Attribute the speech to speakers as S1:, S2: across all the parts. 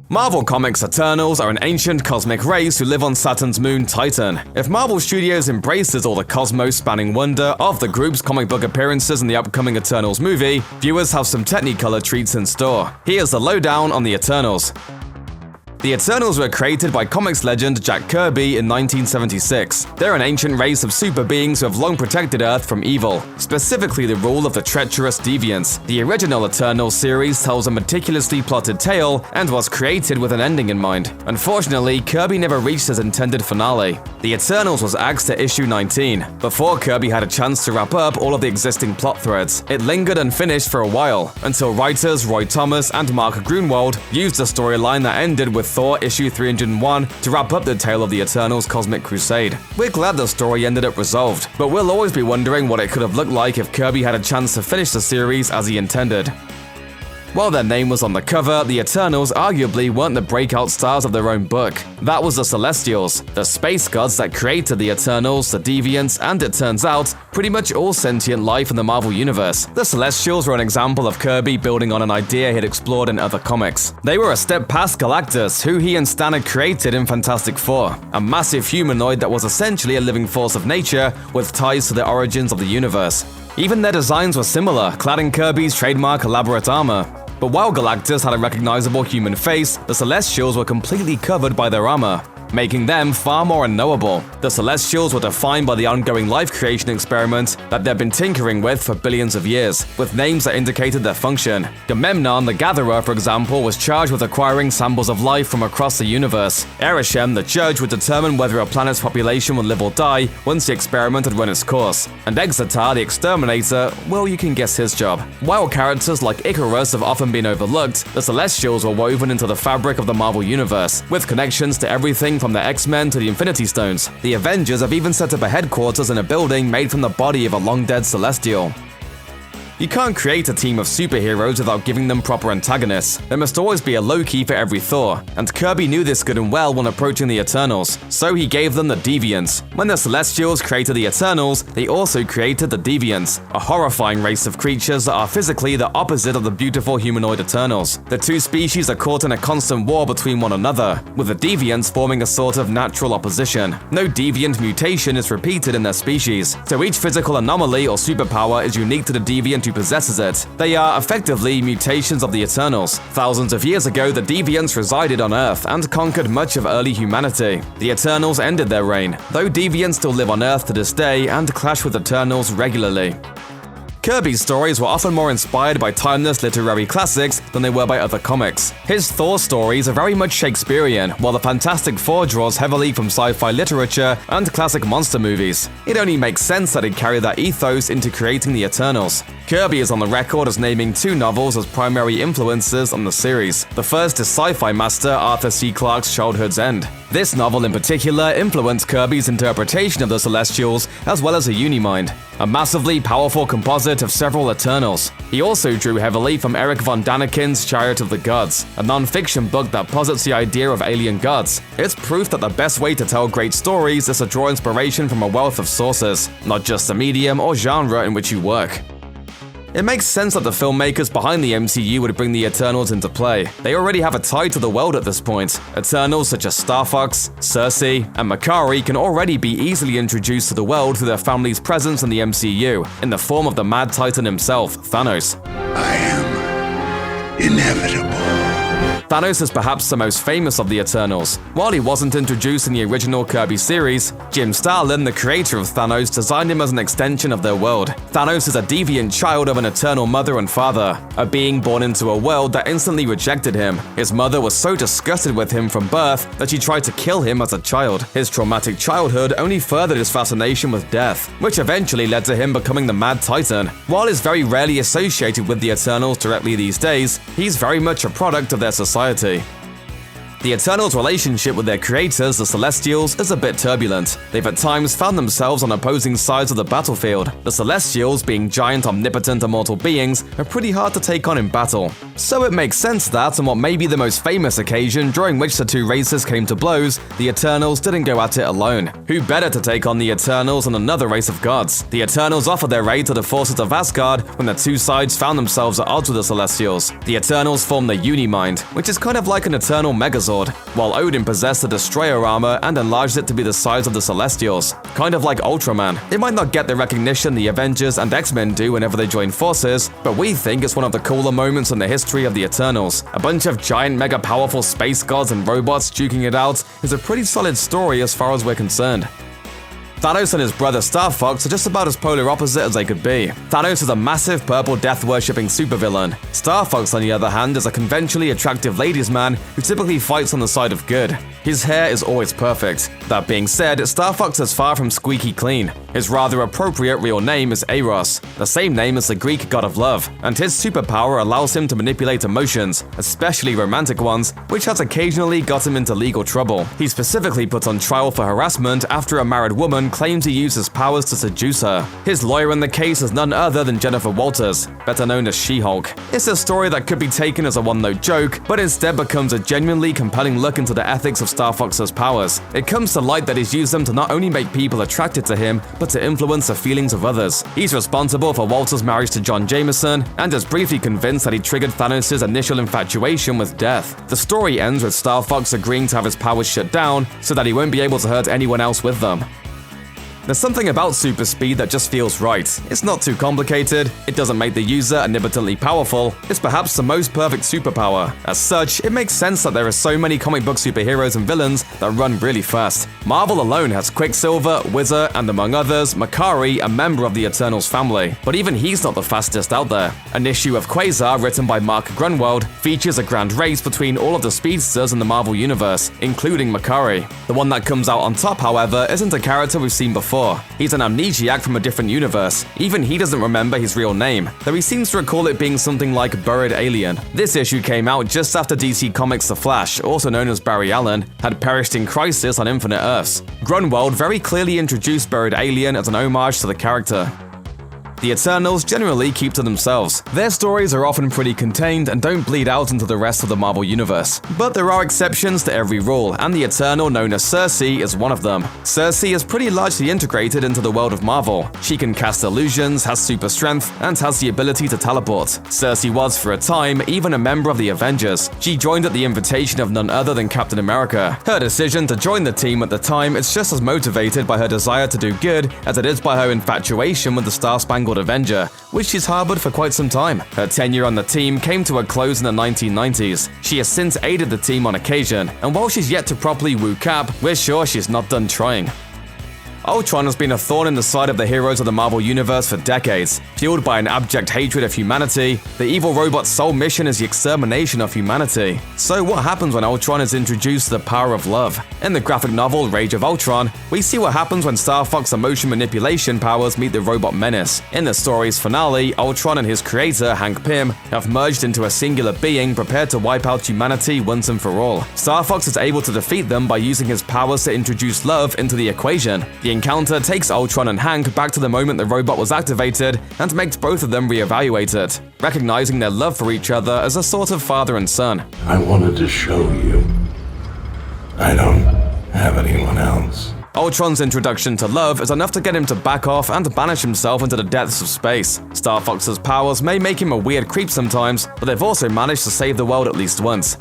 S1: Marvel Comics' Eternals are an ancient cosmic race who live on Saturn's moon Titan. If Marvel Studios embraces all the cosmos-spanning wonder of the group's comic book appearances in the upcoming Eternals movie, viewers have some Technicolor treats in store. Here's the lowdown on the Eternals. The Eternals were created by comics legend Jack Kirby in 1976. They're an ancient race of super beings who have long protected Earth from evil, specifically the rule of the treacherous Deviants. The original Eternals series tells a meticulously plotted tale and was created with an ending in mind. Unfortunately, Kirby never reached his intended finale. The Eternals was axed at issue 19, before Kirby had a chance to wrap up all of the existing plot threads. It lingered unfinished for a while, until writers Roy Thomas and Mark Gruenwald used a storyline that ended with Thor issue 301 to wrap up the tale of the Eternals' cosmic crusade. We're glad the story ended up resolved, but we'll always be wondering what it could have looked like if Kirby had a chance to finish the series as he intended. While their name was on the cover, the Eternals arguably weren't the breakout stars of their own book. That was the Celestials, the space gods that created the Eternals, the Deviants, and it turns out, pretty much all sentient life in the Marvel Universe. The Celestials were an example of Kirby building on an idea he'd explored in other comics. They were a step past Galactus, who he and Stan had created in Fantastic Four, a massive humanoid that was essentially a living force of nature with ties to the origins of the universe. Even their designs were similar, clad in Kirby's trademark elaborate armor. But while Galactus had a recognizable human face, the Celestials were completely covered by their armor, making them far more unknowable. The Celestials were defined by the ongoing life creation experiment that they've been tinkering with for billions of years, with names that indicated their function. Gamemnon the Gatherer, for example, was charged with acquiring samples of life from across the universe. Erishem, the Judge, would determine whether a planet's population would live or die once the experiment had run its course. And Exeter, the Exterminator, well, you can guess his job. While characters like Icarus have often been overlooked, the Celestials were woven into the fabric of the Marvel Universe, with connections to everything from the X-Men to the Infinity Stones. The Avengers have even set up a headquarters in a building made from the body of a long-dead Celestial. You can't create a team of superheroes without giving them proper antagonists. There must always be a Loki for every Thor, and Kirby knew this good and well when approaching the Eternals, so he gave them the Deviants. When the Celestials created the Eternals, they also created the Deviants, a horrifying race of creatures that are physically the opposite of the beautiful humanoid Eternals. The two species are caught in a constant war between one another, with the Deviants forming a sort of natural opposition. No deviant mutation is repeated in their species, so each physical anomaly or superpower is unique to the Deviant who possesses it. They are effectively mutations of the Eternals. Thousands of years ago, the Deviants resided on Earth and conquered much of early humanity. The Eternals ended their reign, though Deviants still live on Earth to this day and clash with Eternals regularly. Kirby's stories were often more inspired by timeless literary classics than they were by other comics. His Thor stories are very much Shakespearean, while the Fantastic Four draws heavily from sci-fi literature and classic monster movies. It only makes sense that he'd carry that ethos into creating the Eternals. Kirby is on the record as naming two novels as primary influences on the series. The first is sci-fi master Arthur C. Clarke's Childhood's End. This novel in particular influenced Kirby's interpretation of the Celestials as well as a Unimind, a massively powerful composite of several Eternals. He also drew heavily from Eric von Daniken's Chariot of the Gods, a non-fiction book that posits the idea of alien gods. It's proof that the best way to tell great stories is to draw inspiration from a wealth of sources, not just the medium or genre in which you work. It makes sense that the filmmakers behind the MCU would bring the Eternals into play. They already have a tie to the world at this point. Eternals such as Starfox, Sersi, and Makkari can already be easily introduced to the world through their family's presence in the MCU, in the form of the Mad Titan himself, Thanos.
S2: I am inevitable.
S1: Thanos is perhaps the most famous of the Eternals. While he wasn't introduced in the original Kirby series, Jim Starlin, the creator of Thanos, designed him as an extension of their world. Thanos is a deviant child of an eternal mother and father, a being born into a world that instantly rejected him. His mother was so disgusted with him from birth that she tried to kill him as a child. His traumatic childhood only furthered his fascination with death, which eventually led to him becoming the Mad Titan. While he's very rarely associated with the Eternals directly these days, he's very much a product of their society. The Eternals' relationship with their creators, the Celestials, is a bit turbulent. They've at times found themselves on opposing sides of the battlefield. The Celestials, being giant, omnipotent, immortal beings, are pretty hard to take on in battle. So it makes sense that, on what may be the most famous occasion during which the two races came to blows, the Eternals didn't go at it alone. Who better to take on the Eternals than another race of gods? The Eternals offered their aid to the forces of Asgard when the two sides found themselves at odds with the Celestials. The Eternals formed the Unimind, which is kind of like an eternal Megazord, while Odin possessed the Destroyer armor and enlarged it to be the size of the Celestials. Kind of like Ultraman. It might not get the recognition the Avengers and X-Men do whenever they join forces, but we think it's one of the cooler moments in the history of the Eternals. A bunch of giant, mega powerful space gods and robots duking it out is a pretty solid story as far as we're concerned. Thanos and his brother Starfox are just about as polar opposite as they could be. Thanos is a massive purple death-worshipping supervillain. Starfox, on the other hand, is a conventionally attractive ladies' man who typically fights on the side of good. His hair is always perfect. That being said, Starfox is far from squeaky clean. His rather appropriate real name is Eros, the same name as the Greek god of love, and his superpower allows him to manipulate emotions, especially romantic ones, which has occasionally got him into legal trouble. He's specifically put on trial for harassment after a married woman claimed to use his powers to seduce her. His lawyer in the case is none other than Jennifer Walters, better known as She-Hulk. It's a story that could be taken as a one-note joke, but instead becomes a genuinely compelling look into the ethics of Starfox's powers. It comes to light that he's used them to not only make people attracted to him, but to influence the feelings of others. He's responsible for Walter's marriage to John Jameson, and is briefly convinced that he triggered Thanos' initial infatuation with death. The story ends with Starfox agreeing to have his powers shut down, so that he won't be able to hurt anyone else with them. There's something about super speed that just feels right. It's not too complicated, it doesn't make the user omnipotently powerful, it's perhaps the most perfect superpower. As such, it makes sense that there are so many comic book superheroes and villains that run really fast. Marvel alone has Quicksilver, Wizard, and among others, Makkari, a member of the Eternals family. But even he's not the fastest out there. An issue of Quasar, written by Mark Grunwald, features a grand race between all of the speedsters in the Marvel Universe, including Makkari. The one that comes out on top, however, isn't a character we've seen before. He's an amnesiac from a different universe. Even he doesn't remember his real name, though he seems to recall it being something like Buried Alien. This issue came out just after DC Comics' The Flash, also known as Barry Allen, had perished in Crisis on Infinite Earths. Grunwald very clearly introduced Buried Alien as an homage to the character. The Eternals generally keep to themselves. Their stories are often pretty contained and don't bleed out into the rest of the Marvel Universe. But there are exceptions to every rule, and the Eternal known as Sersi is one of them. Sersi is pretty largely integrated into the world of Marvel. She can cast illusions, has super strength, and has the ability to teleport. Sersi was, for a time, even a member of the Avengers. She joined at the invitation of none other than Captain America. Her decision to join the team at the time is just as motivated by her desire to do good as it is by her infatuation with the Star-Spangled Avenger, which she's harbored for quite some time. Her tenure on the team came to a close in the 1990s. She has since aided the team on occasion, and while she's yet to properly woo Cap, we're sure she's not done trying. Ultron has been a thorn in the side of the heroes of the Marvel Universe for decades. Fueled by an abject hatred of humanity, the evil robot's sole mission is the extermination of humanity. So what happens when Ultron is introduced to the power of love? In the graphic novel Rage of Ultron, we see what happens when Starfox's emotion manipulation powers meet the robot menace. In the story's finale, Ultron and his creator, Hank Pym, have merged into a singular being prepared to wipe out humanity once and for all. Starfox is able to defeat them by using his powers to introduce love into the equation. The encounter takes Ultron and Hank back to the moment the robot was activated and makes both of them reevaluate it, recognizing their love for each other as a sort of father and son.
S2: I wanted to show you I don't have anyone else.
S1: Ultron's introduction to love is enough to get him to back off and banish himself into the depths of space. Starfox's powers may make him a weird creep sometimes, but they've also managed to save the world at least once.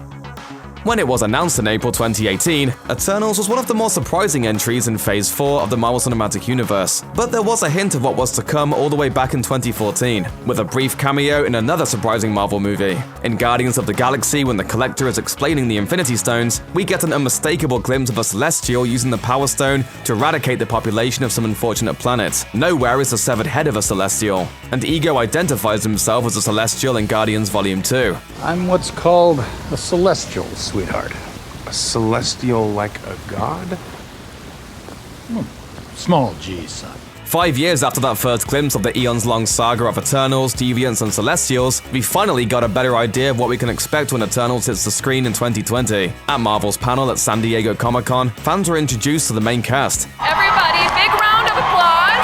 S1: When it was announced in April 2018, Eternals was one of the more surprising entries in Phase 4 of the Marvel Cinematic Universe, but there was a hint of what was to come all the way back in 2014, with a brief cameo in another surprising Marvel movie. In Guardians of the Galaxy, when the Collector is explaining the Infinity Stones, we get an unmistakable glimpse of a Celestial using the Power Stone to eradicate the population of some unfortunate planet. Nowhere is the severed head of a Celestial, and Ego identifies himself as a Celestial in Guardians Volume 2.
S3: I'm what's called a Celestial, sweetheart.
S4: A celestial like a god?
S3: Small G, son.
S1: 5 years after that first glimpse of the eons-long saga of Eternals, Deviants, and Celestials, we finally got a better idea of what we can expect when Eternals hits the screen in 2020. At Marvel's panel at San Diego Comic-Con, fans were introduced to the main cast.
S4: Everybody, big round of applause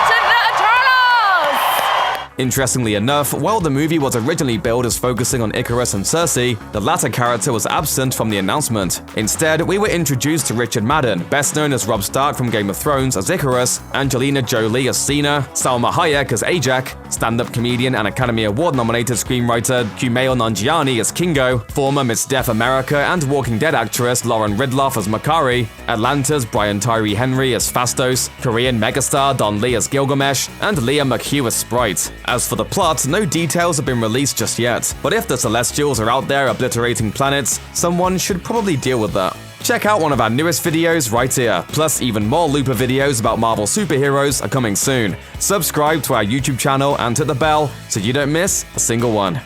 S4: to the Eternals!
S1: Interestingly enough, while the movie was originally billed as focusing on Icarus and Sersi, the latter character was absent from the announcement. Instead, we were introduced to Richard Madden, best known as Robb Stark from Game of Thrones as Icarus, Angelina Jolie as Cena, Salma Hayek as Ajak, stand-up comedian and Academy Award-nominated screenwriter Kumail Nanjiani as Kingo, former Miss Deaf America and Walking Dead actress Lauren Ridloff as Makkari, Atlanta's Brian Tyree Henry as Phastos, Korean megastar Don Lee as Gilgamesh, and Leah McHugh as Sprite. As for the plot, no details have been released just yet, but if the Celestials are out there obliterating planets, someone should probably deal with that. Check out one of our newest videos right here, plus even more Looper videos about Marvel superheroes are coming soon. Subscribe to our YouTube channel and hit the bell so you don't miss a single one.